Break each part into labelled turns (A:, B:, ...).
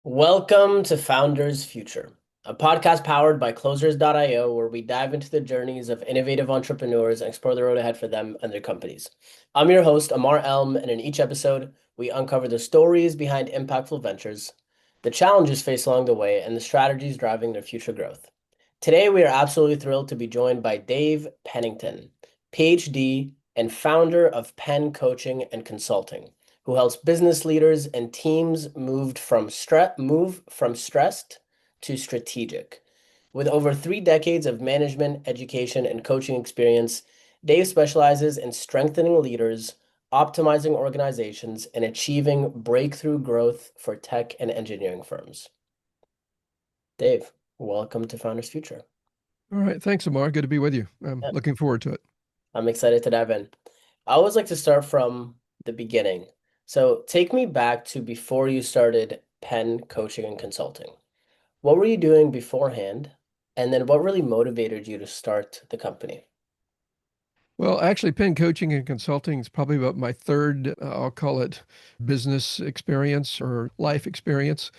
A: Welcome to Founders Future, a podcast powered by Closers.io, where we dive into the journeys of innovative entrepreneurs and explore the road ahead for them and their companies. I'm your host, Ammar, and in each episode, we uncover the stories behind impactful ventures, the challenges faced along the way, and the strategies driving their future growth. Today, we are absolutely thrilled to be joined by Dave Pennington, PhD and founder of Penn Coaching and Consulting, who helps business leaders and teams move from stressed to strategic. With over 3 decades of management, education, and coaching experience, Dave specializes in strengthening leaders, optimizing organizations, and achieving breakthrough growth for tech and engineering firms. Dave, welcome to Founders Future.
B: All right. Thanks, Ammar. Good to be with you. I'm
A: Yeah,
B: looking forward to it.
A: I'm excited to dive in. I always like to start from the beginning. So take me back to before you started Penn Coaching and Consulting. What were you doing beforehand? And then what really motivated you to start the company?
B: Well, actually, Penn Coaching and Consulting is probably about my third, I'll call it business experience or life experience.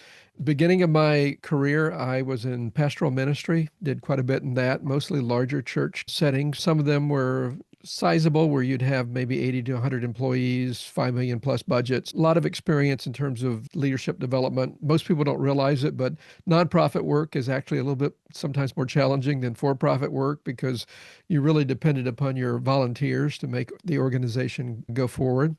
B: Beginning of my career, I was in pastoral ministry, did quite a bit in that, mostly larger church settings. Some of them were sizable, where you'd have maybe 80 to 100 employees, 5 million plus budgets. A lot of experience in terms of leadership development. Most people don't realize it, but nonprofit work is actually a little bit sometimes more challenging than for-profit work because you really depended upon your volunteers to make the organization go forward.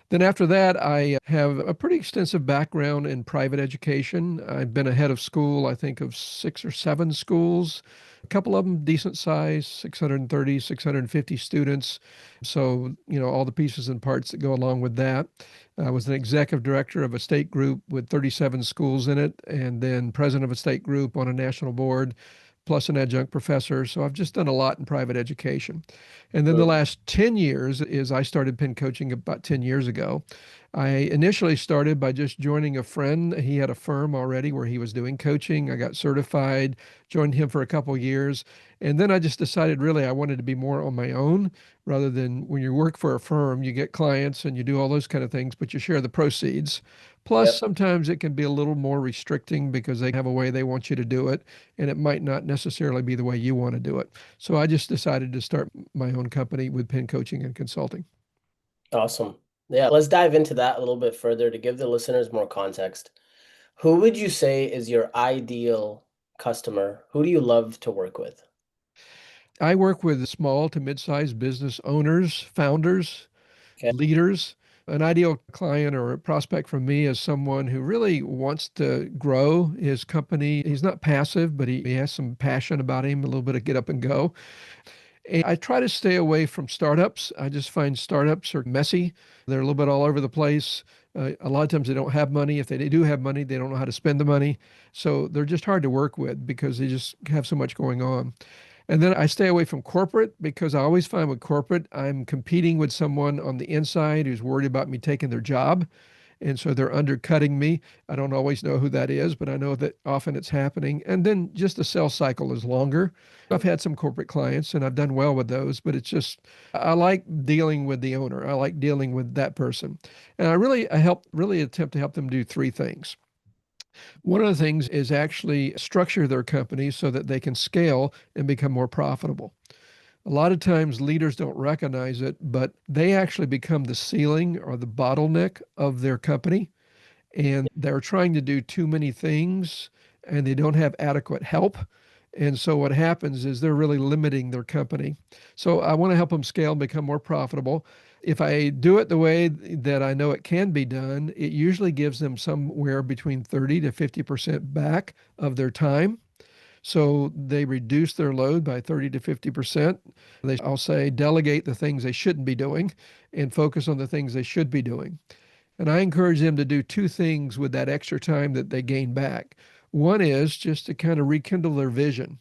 B: Then after that, I have a pretty extensive background in private education. I've been a head of school, I think, of 6 or 7 schools, a couple of them decent size, 630, 650 students. So, all the pieces and parts that go along with that. I was an executive director of a state group with 37 schools in it, and then president of a state group on a national board, plus an adjunct professor. So I've just done a lot in private education. And then the
A: Mm.
B: last 10 years is I started Penn Coaching about 10 years ago. I initially started by just joining a friend. He had a firm already where he was doing coaching. I got certified, joined him for a couple of years. And then I just decided really I wanted to be more on my own rather than when you work for a firm, you get clients and you do all those kind of things, but you share the proceeds. Plus,
A: Yep.
B: sometimes it can be a little more restricting because they have a way they want you to do it, and it might not necessarily be the way you want to do it. So I just decided to start my own company with Penn Coaching and Consulting.
A: Awesome. Yeah, let's dive into that a little bit further to give the listeners more context. Who would you say is your ideal customer? Who do you love to work with?
B: I work with small to mid-sized business owners, founders,
A: Okay.
B: leaders. An ideal client or a prospect for me is someone who really wants to grow his company. He's not passive, but he has some passion about him, a little bit of get up and go. And I try to stay away from startups. I just find startups are messy. They're a little bit all over the place. A lot of times they don't have money. If they do have money, they don't know how to spend the money. So they're just hard to work with because they just have so much going on. And then I stay away from corporate because I always find with corporate, I'm competing with someone on the inside who's worried about me taking their job. And so they're undercutting me. I don't always know who that is, but I know that often it's happening. And then just the sales cycle is longer. I've had some corporate clients and I've done well with those, but it's just, I like dealing with the owner. I like dealing with that person. And I really attempt to help them do 3 things. One of the things is actually structure their company so that they can scale and become more profitable. A lot of times leaders don't recognize it, but they actually become the ceiling or the bottleneck of their company. And they're trying to do too many things and they don't have adequate help. And so what happens is they're really limiting their company. So I want to help them scale and become more profitable. If I do it the way that I know it can be done, it usually gives them somewhere between 30 to 50% back of their time. So they reduce their load by 30 to 50%. I'll say delegate the things they shouldn't be doing and focus on the things they should be doing. And I encourage them to do 2 things with that extra time that they gain back. One is just to kind of rekindle their vision.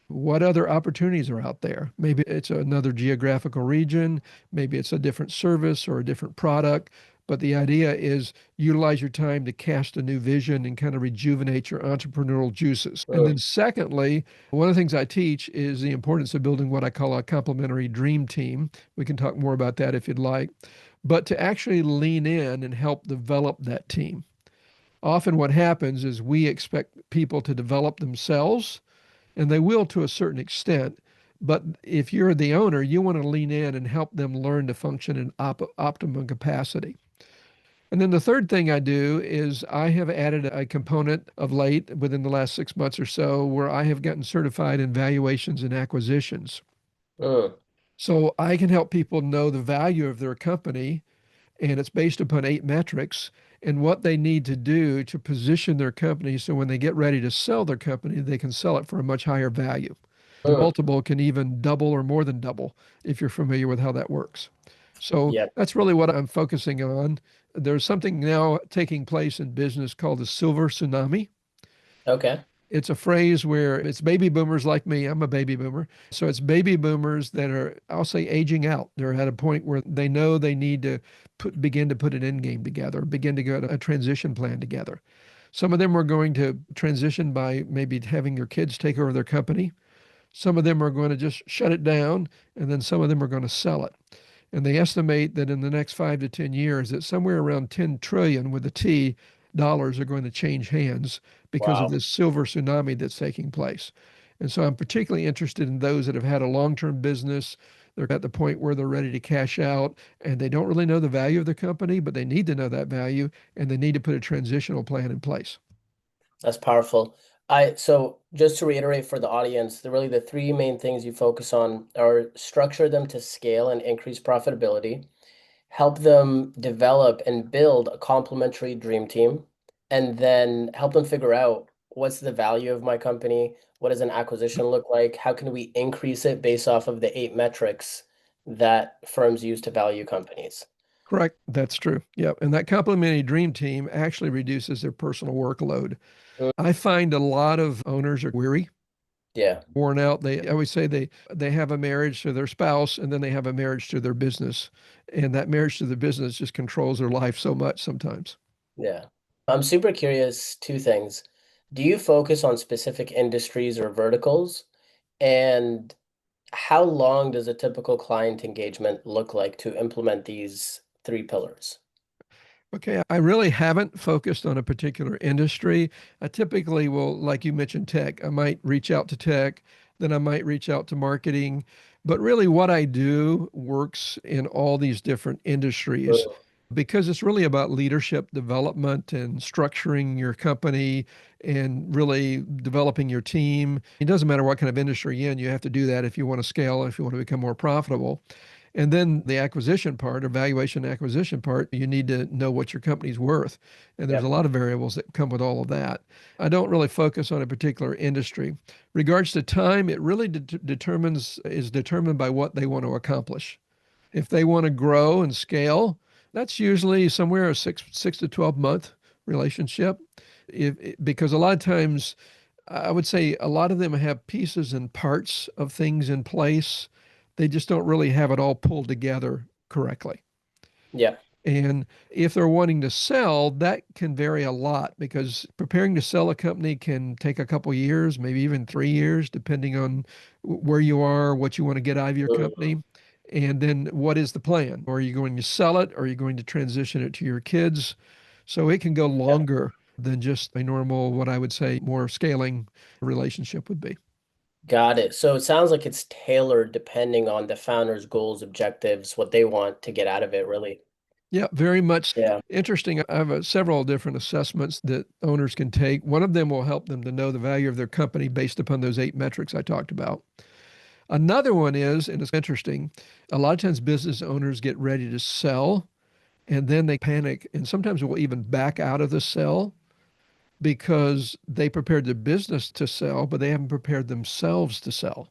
B: What other opportunities are out there? Maybe it's another geographical region, maybe it's a different service or a different product. But the idea is utilize your time to cast a new vision and kind of rejuvenate your entrepreneurial juices. And then,
A: Mm.
B: secondly, one of the things I teach is the importance of building what I call a complementary dream team. We can talk more about that if you'd like, but to actually lean in and help develop that team. Often what happens is we expect people to develop themselves, and they will to a certain extent. But if you're the owner, you want to lean in and help them learn to function in optimum capacity. And then the third thing I do is I have added a component of late within the last 6 months or so where I have gotten certified in valuations and acquisitions.
A: Mm,
B: So I can help people know the value of their company, and it's based upon 8 metrics and what they need to do to position their company so when they get ready to sell their company, they can sell it for a much higher value. The
A: mm,
B: multiple can even double or more than double if you're familiar with how that works. So
A: yep.
B: that's really what I'm focusing on. There's something now taking place in business called the silver tsunami.
A: Okay.
B: It's a phrase where it's baby boomers like me. I'm a baby boomer. So it's baby boomers that are, I'll say, aging out. They're at a point where they know they need to begin to put an end game together, begin to get a transition plan together. Some of them are going to transition by maybe having their kids take over their company. Some of them are going to just shut it down, and then some of them are going to sell it. And they estimate that in the next 5 to 10 years, that somewhere around 10 trillion with a T dollars are going to change hands because of
A: Wow.
B: this silver tsunami that's taking place. And so I'm particularly interested in those that have had a long-term business. They're at the point where they're ready to cash out and they don't really know the value of the company, but they need to know that value and they need to put a transitional plan in place.
A: That's powerful. So just to reiterate for the audience, the three main things you focus on are structure them to scale and increase profitability, help them develop and build a complementary dream team, and then help them figure out what's the value of my company, what does an acquisition look like, how can we increase it based off of the 8 metrics that firms use to value companies.
B: Correct. That's true. Yeah. And that complementary dream team actually reduces their personal workload.
A: Mm,
B: I find a lot of owners are weary,
A: yeah,
B: worn out. I always say they have a marriage to their spouse and then they have a marriage to their business. And that marriage to the business just controls their life so much sometimes.
A: yeah. I'm super curious, two things. Do you focus on specific industries or verticals? And how long does a typical client engagement look like to implement these three pillars?
B: Okay, I really haven't focused on a particular industry. I typically will, like you mentioned, tech. I might reach out to tech, then I might reach out to marketing. But really, what I do works in all these different industries
A: Mm,
B: because it's really about leadership development and structuring your company and really developing your team. It doesn't matter what kind of industry you're in, you have to do that if you want to scale, if you want to become more profitable. And then the acquisition part, or valuation acquisition part, you need to know what your company's worth. And there's a
A: yep,
B: lot of variables that come with all of that. I don't really focus on a particular industry. Regards to time, it really is determined by what they want to accomplish. If they want to grow and scale, that's usually somewhere a six to 12 month relationship. Because a lot of times, I would say a lot of them have pieces and parts of things in place. They just don't really have it all pulled together correctly.
A: yep,
B: And if they're wanting to sell, that can vary a lot because preparing to sell a company can take a couple years, maybe even 3 years, depending on where you are, what you want to get out of your
A: mhm,
B: company. And then what is the plan? Are you going to sell it? Are you going to transition it to your kids? So it can go
A: yep.
B: longer than just a normal, what I would say, more scaling relationship would be.
A: Got it. So it sounds like it's tailored depending on the founder's goals, objectives, what they want to get out of it, really.
B: Yeah, very much
A: Yeah.
B: interesting. I have several different assessments that owners can take. One of them will help them to know the value of their company based upon those 8 metrics I talked about. Another one is, and it's interesting, a lot of times business owners get ready to sell and then they panic and sometimes will even back out of the sell because they prepared the business to sell, but they haven't prepared themselves to sell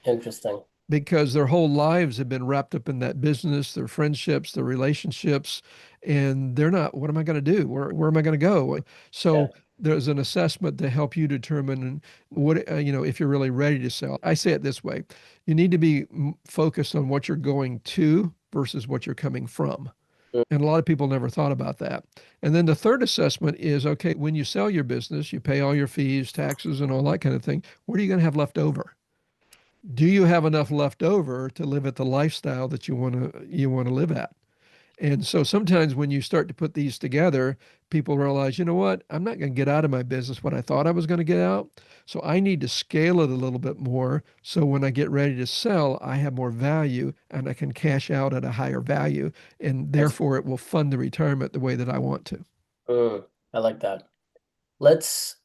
A: Interesting.
B: because their whole lives have been wrapped up in that business, their friendships, their relationships, and they're not, what am I going to do? Where am I going to go?
A: Yeah.
B: So there's an assessment to help you determine what, if you're really ready to sell. I say it this way. You need to be focused on what you're going to versus what you're coming from.
A: Mm,
B: And a lot of people never thought about that. And then the third assessment is, okay, when you sell your business, you pay all your fees, taxes, and all that kind of thing. What are you going to have left over? Do you have enough left over to live at the lifestyle that you want to live at? And so sometimes when you start to put these together, people realize, you know what, I'm not going to get out of my business what I thought I was going to get out. So I need to scale it a little bit more. So when I get ready to sell, I have more value and I can cash out at a higher value. And
A: I see.
B: therefore, it will fund the retirement the way that I want to.
A: I like that.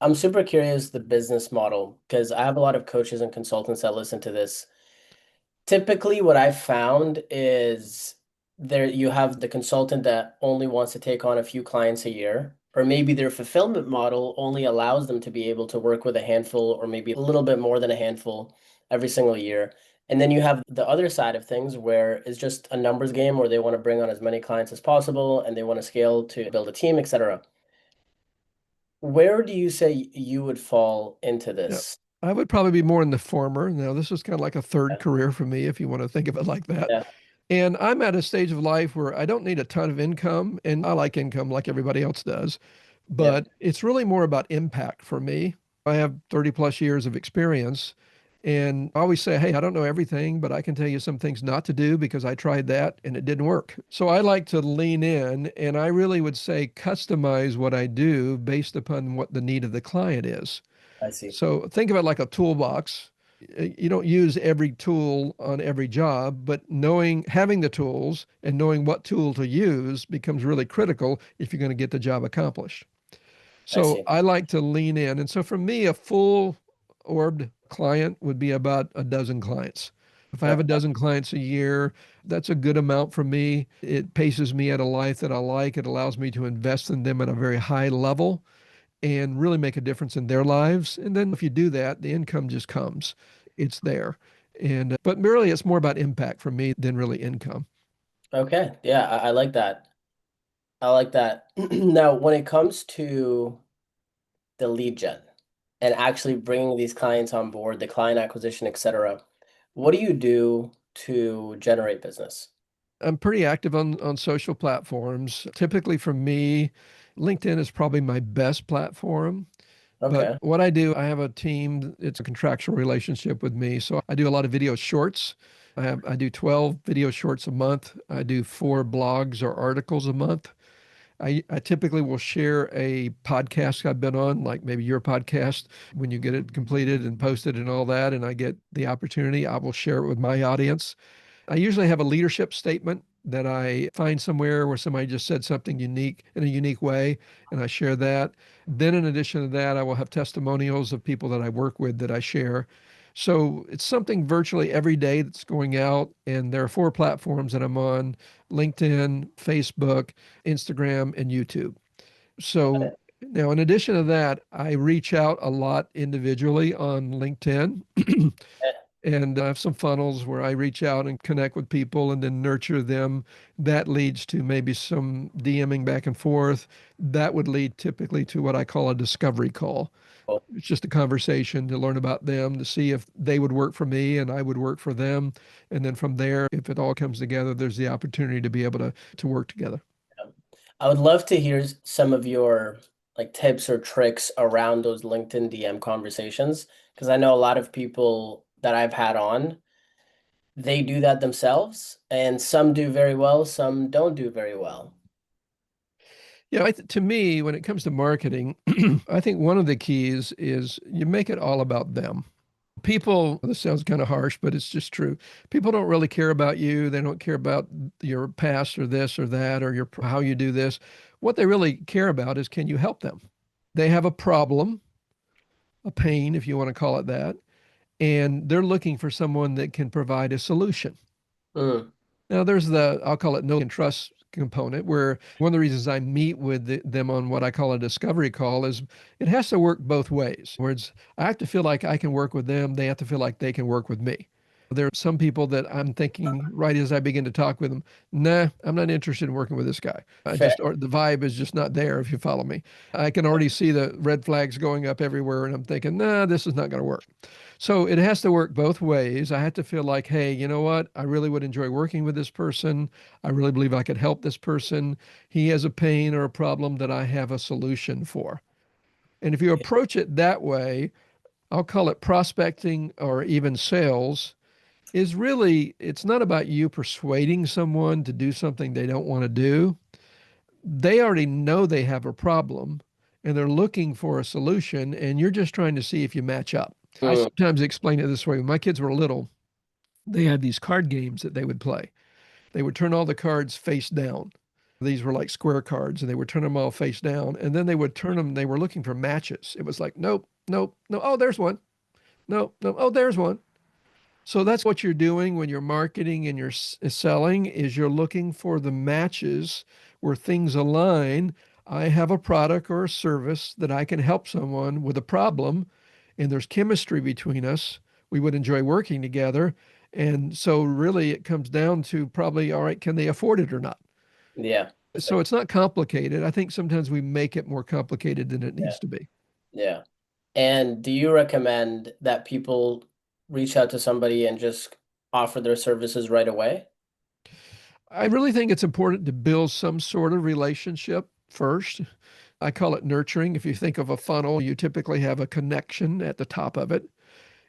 A: I'm super curious the business model because I have a lot of coaches and consultants that listen to this. Typically, what I've found is there you have the consultant that only wants to take on a few clients a year, or maybe their fulfillment model only allows them to be able to work with a handful or maybe a little bit more than a handful every single year. And then you have the other side of things where it's just a numbers game where they want to bring on as many clients as possible and they want to scale to build a team, etc. Where do you say you would fall into
B: Yeah.
A: this?
B: I would probably be more in the former. Now, this is kind of like a third career for me, if you want to think of it like that.
A: Yeah,
B: And I'm at a stage of life where I don't need a ton of income, and I like income like everybody else does,
A: yeah,
B: but it's really more about impact for me. I have 30 plus years of experience, and I always say, hey, I don't know everything, but I can tell you some things not to do because I tried that and it didn't work. So I like to lean in, and I really would say customize what I do based upon what the need of the client is.
A: I see.
B: So think of it like a toolbox. You don't use every tool on every job, but having the tools and knowing what tool to use becomes really critical if you're going to get the job accomplished.
A: I
B: So
A: see.
B: I like to lean in. And so for me, a full orbed client would be about a dozen clients. If I have a
A: Okay.
B: dozen clients a year, that's a good amount for me. It paces me at a life that I like. It allows me to invest in them at a very high level and really make a difference in their lives. And then if you do that, the income just comes. It's there. And but really it's more about impact for me than really income.
A: Okay. Yeah, I like that. I like that. Now, when it comes to the lead gen and actually bringing these clients on board, the client acquisition, etc., what do you do to generate business?
B: I'm pretty active on social platforms. Typically for me, LinkedIn is probably my best platform. But
A: Okay.
B: what I do, I have a team, it's a contractual relationship with me. So I do a lot of video shorts. I do 12 video shorts a month. I do 4 blogs or articles a month. I typically will share a podcast I've been on, like maybe your podcast, when you get it completed and posted and all that, and I get the opportunity, I will share it with my audience. I usually have a leadership statement that I find somewhere where somebody just said something unique in a unique way, and I share that. Then, in addition to that, I will have testimonials of people that I work with that I share. So it's something virtually every day that's going out, and there are 4 platforms that I'm on: LinkedIn, Facebook, Instagram, and YouTube. So now, in addition to that, I reach out a lot individually on LinkedIn. And I have some funnels where I reach out and connect with people and then nurture them. That leads to maybe some DMing back and forth. That would lead typically to what I call a discovery call.
A: Cool.
B: It's just a conversation to learn about them, to see if they would work for me and I would work for them. And then from there, if it all comes together, there's the opportunity to be able to work together.
A: Yeah. I would love to hear some of your like tips or tricks around those LinkedIn DM conversations because I know a lot of people that I've had on, they do that themselves, and some do very well, some don't do very well.
B: Yeah, to me, when it comes to marketing, I think one of the keys is you make it all about them. People, this sounds kind of harsh, but it's just true. People don't really care about you. They don't care about your past or this or that or your how you do this. What they really care about is can you help them? They have a problem, a pain, if you want to call it that, and they're looking for someone that can provide a solution.
A: Mm,
B: Now, there's I'll call it know and trust component, where one of the reasons I meet with them on what I call a discovery call is it has to work both ways. Where I have to feel like I can work with them, they have to feel like they can work with me. There are some people that I'm thinking right as I begin to talk with them, nah, I'm not interested in working with this guy.
A: fair.
B: Or the vibe is just not there, if you follow me. I can already see the red flags going up everywhere, and I'm thinking, nah, this is not going to work. So it has to work both ways. I have to feel like, hey, you know what? I really would enjoy working with this person. I really believe I could help this person. He has a pain or a problem that I have a solution for. And if you approach it that way, I'll call it prospecting or even sales. is really, it's not about you persuading someone to do something they don't want to do. They already know they have a problem and they're looking for a solution, and you're just trying to see if you match up. I
A: Mm,
B: sometimes explain it this way. When my kids were little, they had these card games that they would play. They would turn all the cards face down. These were like square cards, and they would turn them all face down. And then they would turn them, they were looking for matches. It was like, nope, nope, no. Oh, there's one. No, no. Oh, there's one. So that's what you're doing when you're marketing and you're selling is you're looking for the matches where things align. I have a product or a service that I can help someone with a problem, and there's chemistry between us. We would enjoy working together. And so really it comes down to probably, all right, can they afford it or not?
A: yeah.
B: So it's not complicated. I think sometimes we make it more complicated than it
A: Yeah.
B: needs to be.
A: Yeah. And do you recommend that people reach out to somebody and just offer their services right away?
B: I really think it's important to build some sort of relationship first. I call it nurturing. If you think of a funnel, you typically have a connection at the top of it.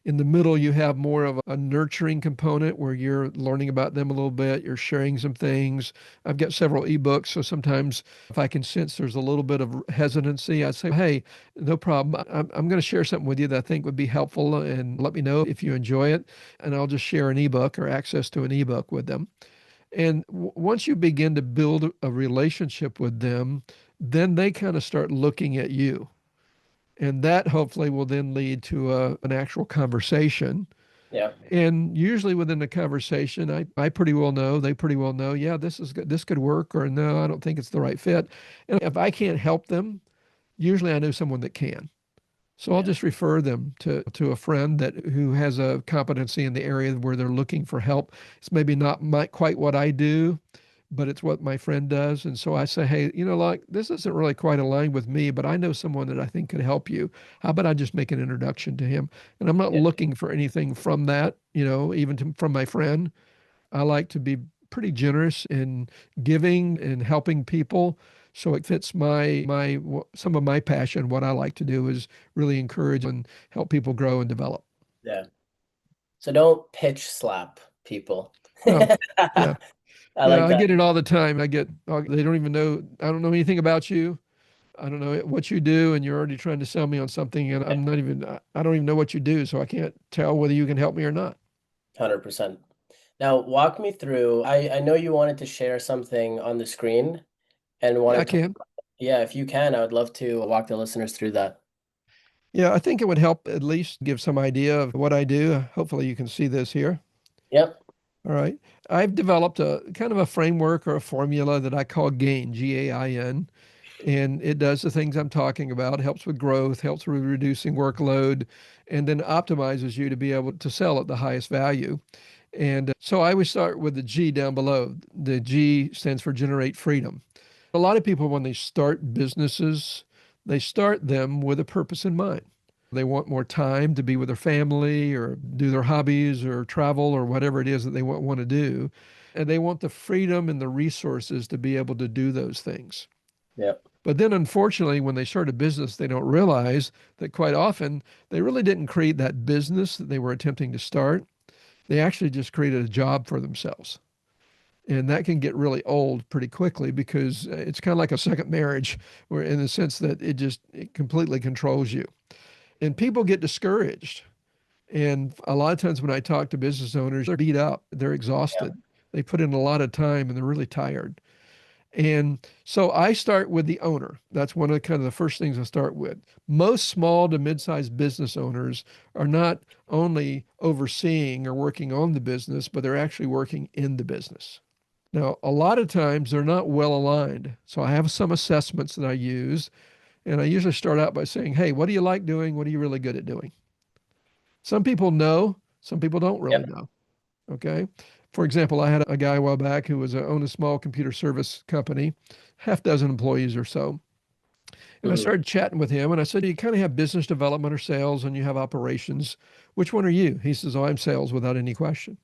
B: In the middle, you have more of a nurturing component where you're learning about them a little bit, you're sharing some things. I've got several ebooks, so sometimes if I can sense there's a little bit of hesitancy, I'd say, hey, no problem. I'm going to share something with you that I think would be helpful, and let me know if you enjoy it. And I'll just share an ebook or access to an ebook with them. And once you begin to build a relationship with them, then they kind of start looking at you. And that hopefully will then lead to an actual conversation.
A: Yeah.
B: And usually within the conversation, I pretty well know, they pretty well know, yeah, this is good, this could work, or no, I don't think it's the right fit. And if I can't help them, usually I know someone that can. So I'll
A: Yeah.
B: just refer them to a friend that who has a competency in the area where they're looking for help. It's maybe not quite what I do, but it's what my friend does. And so I say, hey, like this isn't really quite aligned with me, but I know someone that I think could help you. How about I just make an introduction to him? And I'm not
A: Yeah.
B: looking for anything from that, even from my friend. I like to be pretty generous in giving and helping people. So it fits some of my passion. What I like to do is really encourage and help people grow and develop.
A: Yeah. So don't pitch slap people.
B: No, yeah,
A: I
B: yeah,
A: like
B: I
A: that.
B: get it all the time. They don't even know. I don't know anything about you. I don't know what you do, and you're already trying to sell me on something, and
A: Yeah.
B: I don't even know what you do, so I can't tell whether you can help me or not.
A: 100%. Now, walk me through. I know you wanted to share something on the screen and
B: Yeah, I
A: wanted to,
B: can.
A: yeah, if you can, I would love to walk the listeners through that.
B: Yeah, I think it would help at least give some idea of what I do. Hopefully, you can see this here.
A: Yep.
B: All right. I've developed a kind of a framework or a formula that I call GAIN, GAIN, and it does the things I'm talking about, helps with growth, helps with reducing workload, and then optimizes you to be able to sell at the highest value. And so I always start with the G down below. The G stands for generate freedom. A lot of people, when they start businesses, they start them with a purpose in mind. They want more time to be with their family or do their hobbies or travel or whatever it is that they want to do. And they want the freedom and the resources to be able to do those things.
A: Yep.
B: But then, unfortunately, when they start a business, they don't realize that quite often they really didn't create that business that they were attempting to start. They actually just created a job for themselves. And that can get really old pretty quickly because it's kind of like a second marriage, where in the sense that it completely controls you. And people get discouraged. And a lot of times when I talk to business owners, they're beat up, they're
A: Yeah.
B: exhausted. They put in a lot of time and they're really tired. And so I start with the owner. That's one of the kind of the first things I start with. Most small to mid-sized business owners are not only overseeing or working on the business, but they're actually working in the business. Now, a lot of times they're not well aligned. So I have some assessments that I use, and I usually start out by saying, hey, what do you like doing? What are you really good at doing? Some people know, some people don't really
A: Yep.
B: know. Okay. For example, I had a guy a while back who owned a small computer service company, half dozen employees or so. And I
A: Hmm.
B: started chatting with him and I said, you kind of have business development or sales and you have operations. Which one are you? He says, oh, I'm sales without any question.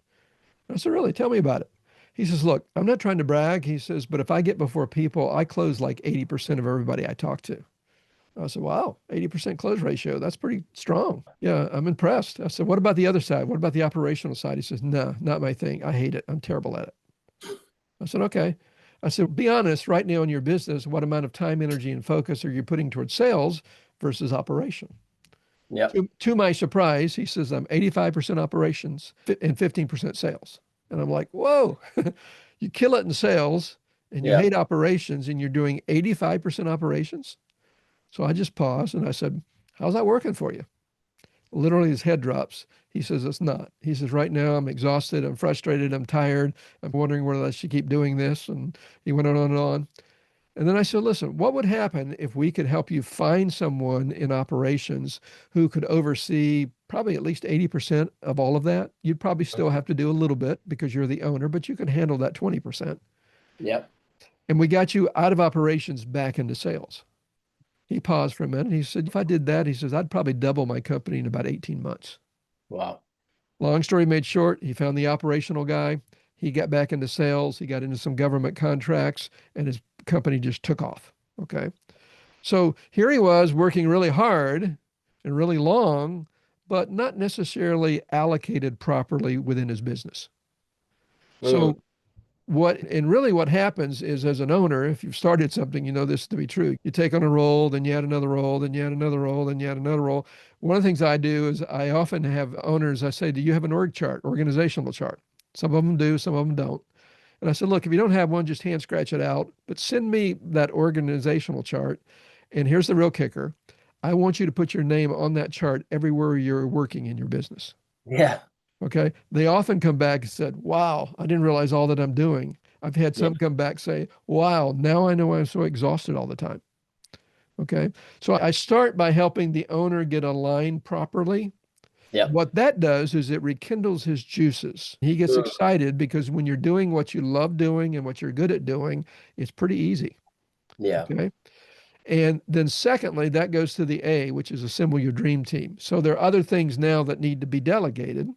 B: I said, really? Tell me about it. He says, look, I'm not trying to brag. He says, but if I get before people, I close like 80% of everybody I talk to. I said, wow, 80% close ratio. That's pretty strong. Yeah, I'm impressed. I said, what about the other side? What about the operational side? He says, no, not my thing. I hate it. I'm terrible at it. I said, okay. I said, be honest right now in your business, what amount of time, energy, and focus are you putting towards sales versus operation?
A: Yep.
B: To my surprise, he says, I'm 85% operations and 15% sales. And I'm like, whoa, you kill it in sales and you
A: Yep.
B: hate operations and you're doing 85% operations. So I just paused and I said, how's that working for you? Literally, his head drops. He says, it's not. He says, right now, I'm exhausted. I'm frustrated. I'm tired. I'm wondering whether I should keep doing this. And he went on and on. And then I said, listen, what would happen if we could help you find someone in operations who could oversee probably at least 80% of all of that? You'd probably still have to do a little bit because you're the owner, but you can handle that 20%.
A: Yep.
B: And we got you out of operations back into sales. He paused for a minute. He said, if I did that, he says, I'd probably double my company in about 18 months.
A: Wow.
B: Long story made short, he found the operational guy. He got back into sales. He got into some government contracts, and his company just took off. Okay. So here he was working really hard and really long, but not necessarily allocated properly within his business.
A: Mm.
B: So what happens is, as an owner, if you've started something, you know this to be true. You take on a role, then you add another role, then you add another role, then you add another role. One of the things I do is I often have owners, I say, do you have an org chart, organizational chart? Some of them do, some of them don't. And I said, look, if you don't have one, just hand scratch it out, but send me that organizational chart. And here's the real kicker. I want you to put your name on that chart everywhere you're working in your business.
A: Yeah.
B: Okay. They often come back and said, wow, I didn't realize all that I'm doing. I've had
A: Yeah.
B: some come back say, wow, now I know why I'm so exhausted all the time. Okay. So I start by helping the owner get aligned properly.
A: Yep.
B: What that does is it rekindles his juices. He gets
A: Mm.
B: excited because when you're doing what you love doing and what you're good at doing, it's pretty easy.
A: Yeah.
B: Okay. And then secondly, that goes to the A, which is assemble your dream team. So there are other things now that need to be delegated.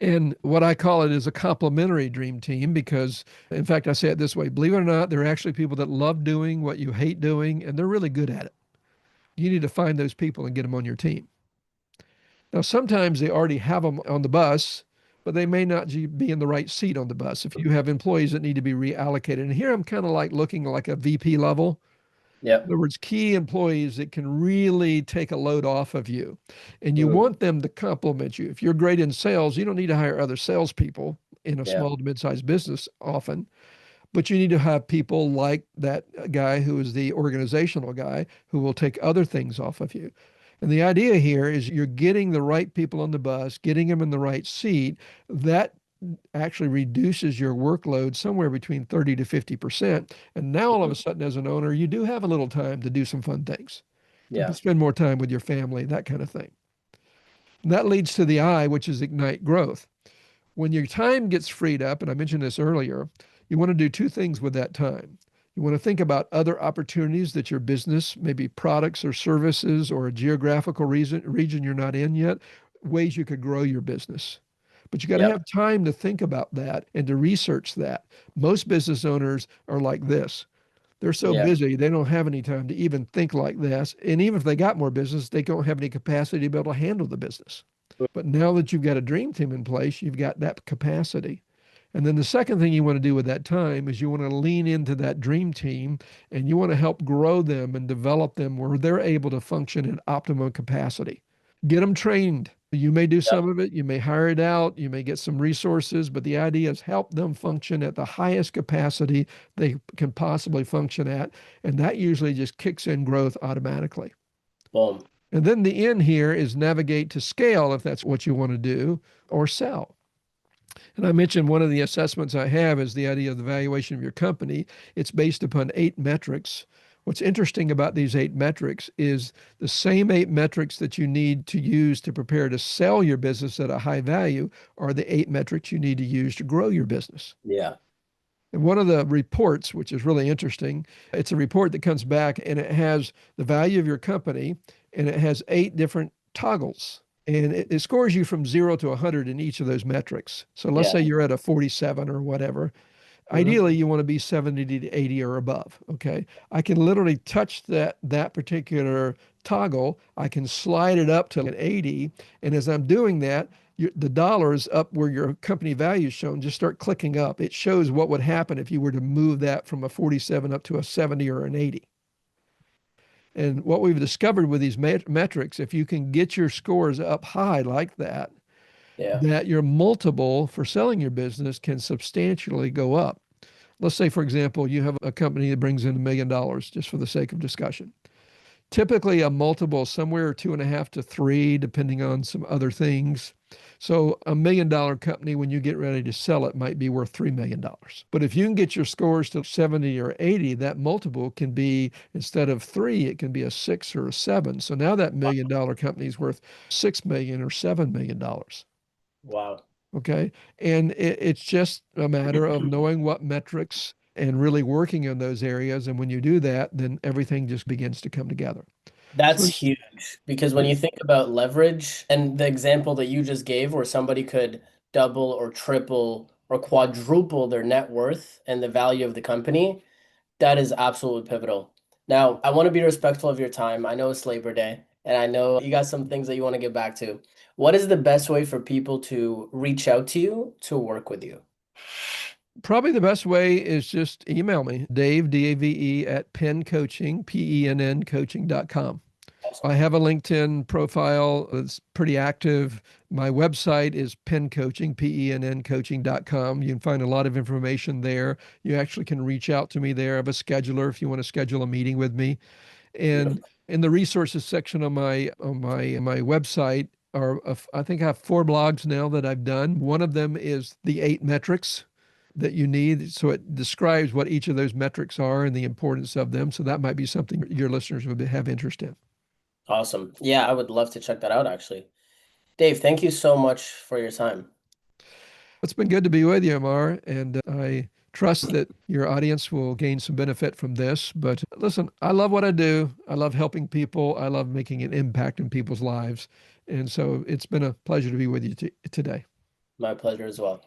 B: And what I call it is a complementary dream team because, in fact, I say it this way, believe it or not, there are actually people that love doing what you hate doing, and they're really good at it. You need to find those people and get them on your team. Now, sometimes they already have them on the bus, but they may not be in the right seat on the bus if you have employees that need to be reallocated. And here I'm kind of like looking like a VP level. In
A: Yep.
B: other words, key employees that can really take a load off of you. And you
A: Mm.
B: want them to complement you. If you're great in sales, you don't need to hire other salespeople in a
A: Yeah.
B: small to mid-sized business often, but you need to have people like that guy who is the organizational guy who will take other things off of you. And the idea here is you're getting the right people on the bus, getting them in the right seat. That actually reduces your workload somewhere between 30 to 50%. And now all of a
A: Mm.
B: sudden, as an owner, you do have a little time to do some fun things, to
A: Yeah.
B: spend more time with your family, that kind of thing. And that leads to the I, which is ignite growth. When your time gets freed up, and I mentioned this earlier, you want to do two things with that time. You want to think about other opportunities that your business, maybe products or services or a geographical region you're not in yet, ways you could grow your business. But you got to
A: Yep.
B: have time to think about that and to research that. Most business owners are like this. They're so
A: Yeah.
B: busy, they don't have any time to even think like this. And even if they got more business, they don't have any capacity to be able to handle the business. But now that you've got a dream team in place, you've got that capacity. And then the second thing you want to do with that time is you want to lean into that dream team and you want to help grow them and develop them where they're able to function at optimum capacity. Get them trained. You may do
A: Yep.
B: some of it, you may hire it out, you may get some resources, but the idea is help them function at the highest capacity they can possibly function at. And that usually just kicks in growth automatically.
A: Boom.
B: And then the end here is navigate to scale if that's what you want to do or sell. And I mentioned one of the assessments I have is the idea of the valuation of your company. It's based upon 8 metrics. What's interesting about these 8 metrics is the same 8 metrics that you need to use to prepare to sell your business at a high value are the 8 metrics you need to use to grow your business.
A: Yeah.
B: And one of the reports, which is really interesting, it's a report that comes back and it has the value of your company and it has 8 different toggles. And it scores you from 0 to 100 in each of those metrics. So let's
A: Yeah.
B: say you're at a 47 or whatever.
A: Mm-hmm.
B: Ideally, you want to be 70 to 80 or above. Okay. I can literally touch that particular toggle. I can slide it up to an 80. And as I'm doing that, the dollars up where your company value is shown just start clicking up. It shows what would happen if you were to move that from a 47 up to a 70 or an 80. And what we've discovered with these metrics, if you can get your scores up high like that,
A: Yeah.
B: that your multiple for selling your business can substantially go up. Let's say, for example, you have a company that brings in $1 million, just for the sake of discussion. Typically, a multiple somewhere 2.5 to 3, depending on some other things. So, $1 million company, when you get ready to sell it, might be worth $3 million. But if you can get your scores to 70 or 80, that multiple can be, instead of 3, it can be a 6 or a 7. So now that $1 million company is worth 6 million or $7 million.
A: Wow.
B: Okay. And it's just a matter of knowing what metrics and really working in those areas. And when you do that, then everything just begins to come together.
A: That's
B: So,
A: huge because when
B: yeah.
A: you think about leverage and the example that you just gave, where somebody could double or triple or quadruple their net worth and the value of the company, that is absolutely pivotal. Now, I want to be respectful of your time. I know it's Labor Day, and I know you got some things that you want to get back to. What is the best way for people to reach out to you to work with you?
B: Probably the best way is just email me, Dave, Dave, at Penn Coaching, Penn Coaching.com.
A: Awesome.
B: I have a LinkedIn profile that's pretty active. My website is Penn Coaching, Penn Coaching.com. You can find a lot of information there. You actually can reach out to me there. I have a scheduler if you want to schedule a meeting with me. And
A: Beautiful.
B: in the resources section on my website are I think I have 4 blogs now that I've done. One of them is the 8 metrics that you need. So it describes what each of those metrics are and the importance of them. So that might be something your listeners would have interest in.
A: Awesome. Yeah, I would love to check that out actually. Dave, thank you so much for your time.
B: It's been good to be with you, Ammar, and I trust that your audience will gain some benefit from this. But listen, I love what I do. I love helping people. I love making an impact in people's lives. And so it's been a pleasure to be with you today.
A: My pleasure as well.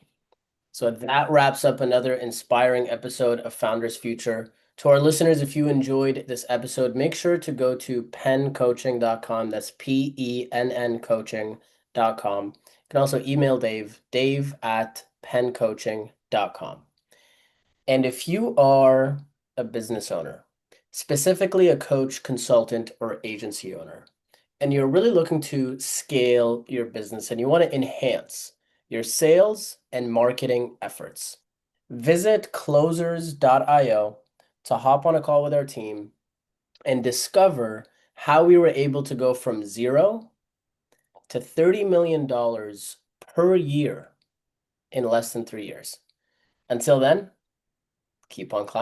A: So that wraps up another inspiring episode of Founders Future. To our listeners, if you enjoyed this episode, make sure to go to penncoaching.com. That's Penn coaching.com. You can also email Dave, Dave at penncoaching.com. And if you are a business owner, specifically a coach, consultant, or agency owner, and you're really looking to scale your business and you want to enhance your sales and marketing efforts, visit closers.io to hop on a call with our team and discover how we were able to go from zero to $30 million per year in less than 3 years. Until then, keep on climbing.